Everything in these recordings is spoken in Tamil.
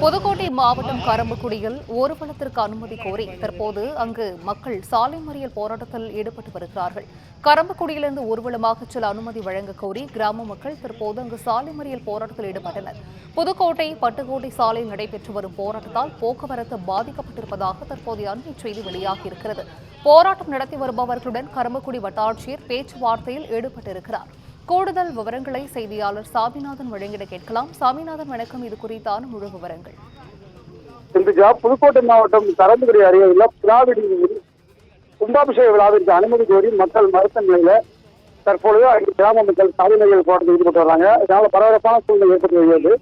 புதுக்கோட்டை மாவட்டம் கரம்பக்குடியில் ஊர்வலத்திற்கு அனுமதி கோரி தற்போது அங்கு மக்கள் சாலை மறியல் போராட்டத்தில் ஈடுபட்டு வருகிறார்கள். கரம்பக்குடியிலிருந்து ஊர்வலமாக செல்ல அனுமதி வழங்க கோரி கிராம மக்கள் தற்போது அங்கு சாலை மறியல் போராட்டத்தில் ஈடுபட்டனர். புதுக்கோட்டை பட்டுக்கோட்டை சாலையில் நடைபெற்று வரும் போராட்டத்தால் போக்குவரத்து பாதிக்கப்பட்டிருப்பதாக தற்போதைய அண்மை செய்தி வெளியாகியிருக்கிறது. போராட்டம் நடத்தி வருபவர்களுடன் கரம்பக்குடி வட்டாட்சியர் பேச்சுவார்த்தையில் ஈடுபட்டிருக்கிறார். கூடுதல் விவரங்களை செய்தியாளர் சாமிநாதன் வழங்கிட கேட்கலாம். சாமிநாதன், வணக்கம். இது குறித்தான முழு விவரங்கள். புதுக்கோட்டை மாவட்டம் கரம்பக்குடி அருகே உள்ள பிளாவிடியில் கும்பாபிஷேக விழாவிற்கு அனுமதி கோரி மக்கள் மறுத்த நிலையில தற்பொழுது கிராம மக்கள் சாலை மறியல் போராட்டத்தில் ஈடுபட்டு வர்றாங்க. இதனால பரபரப்பான சூழ்நிலை ஏற்பட்டு வருகிறது.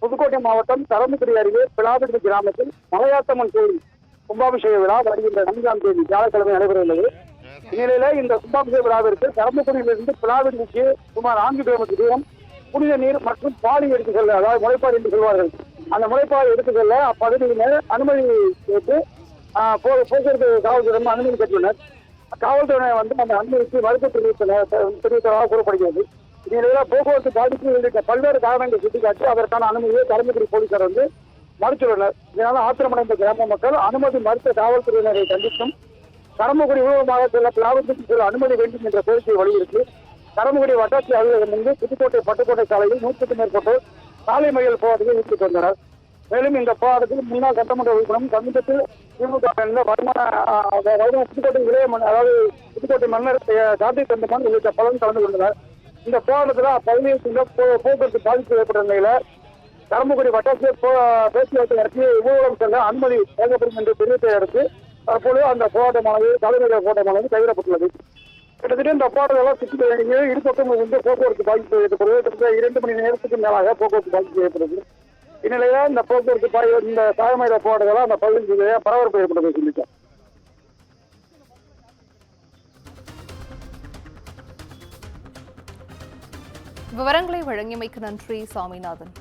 புதுக்கோட்டை மாவட்டம் கரம்பக்குடி அருகே பிளாவிடி கிராமத்தில் மலையாத்தம்மன் கோயில் கும்பாபிஷேக விழா வருகின்ற 4ஆம் தேதி வியாழக்கிழமை நடைபெற உள்ளது. இந்நிலையில இந்த கும்பாபிஷேக விழாவிற்கு கரம்பக்குடியிலிருந்து பிளாவிடிக்கு சுமார் 4 கிலோமீட்டர் தூரம் புனித நீர் மற்றும் பாலி எடுத்து செல்ல, அதாவது முளைப்பாடு என்று சொல்வார்கள், அந்த முளைப்பாடு எடுத்து செல்ல அப்பகுதியினர் அனுமதி கேட்டு போக்குவரத்து காவல்துறையிடம் அனுமதி பெற்றுள்ளனர். காவல்துறையினர் அந்த அனுமதிக்கு மறுப்பு தெரிவித்ததாக கூறப்படுகிறது. இந்நிலையில போக்குவரத்து பாதிப்பு உள்ளிட்ட பல்வேறு காரணங்களை சுட்டிக்காட்டி அதற்கான அனுமதியை கரம்பக்குடி போலீசார் மறுத்துள்ளனர். இதனால ஆத்திரமடைந்த கிராம மக்கள் அனுமதி மறுத்த காவல்துறையினரை கண்டித்தும் கரம்பக்குடி ஊர்வலமாக செல்ல பிளாவிடிக்கு செல்ல அனுமதி வேண்டும் என்ற கோரிக்கையை வலியுறுத்தி கரம்பக்குடி வட்டாட்சி அலுவலகம் முன்பு புதுக்கோட்டை பட்டுக்கோட்டை சாலையில் 100க்கும் மேற்பட்டோர் சாலை மறியல் போராட்டத்தில் ஈடுபட்டு வந்தனர். மேலும் இந்த போராட்டத்தில் முன்னாள் சட்டமன்ற உறுப்பினரும் சமீபத்தில் திமுக புதுக்கோட்டை இளைய அதாவது புதுக்கோட்டை மன்னர் கார்த்திக் தந்தமன் உள்ளிட்ட பலரும் கலந்து கொண்டனர். இந்த போராட்டத்தில் அப்பகுதியில் சென்ற போக்குவரத்து பாதிப்பு ஏற்பட்ட நிலையில கரம்பக்குடி வட்டாட்சியர் பேச்சுவார்த்தை நடத்தி ஊர்வலம் செல்ல அனுமதி வழங்கப்படும் என்று தெரிவித்ததை அடுத்து தற்போது அந்த போராட்டமானது தலைமையில போராட்டமானது கைவிடப்பட்டுள்ளது. கிட்டத்தட்ட இந்த போராட்டங்களால் சுற்றி இருபக்கம் போக்குவரத்து பாதிப்பு ஏற்படுவது. கிட்டத்தட்ட 2 மணி நேரத்துக்கு மேலாக போக்குவரத்து பாதிப்பு ஏற்படுது. இந்நிலையில இந்த போக்குவரத்து இந்த சாயமயில போராட்டங்களால் அந்த பகுதியில் பரபரப்பு ஏற்பட்டது. சொல்லிட்டார். விவரங்களை வழங்கியமைக்கு நன்றி சாமிநாதன்.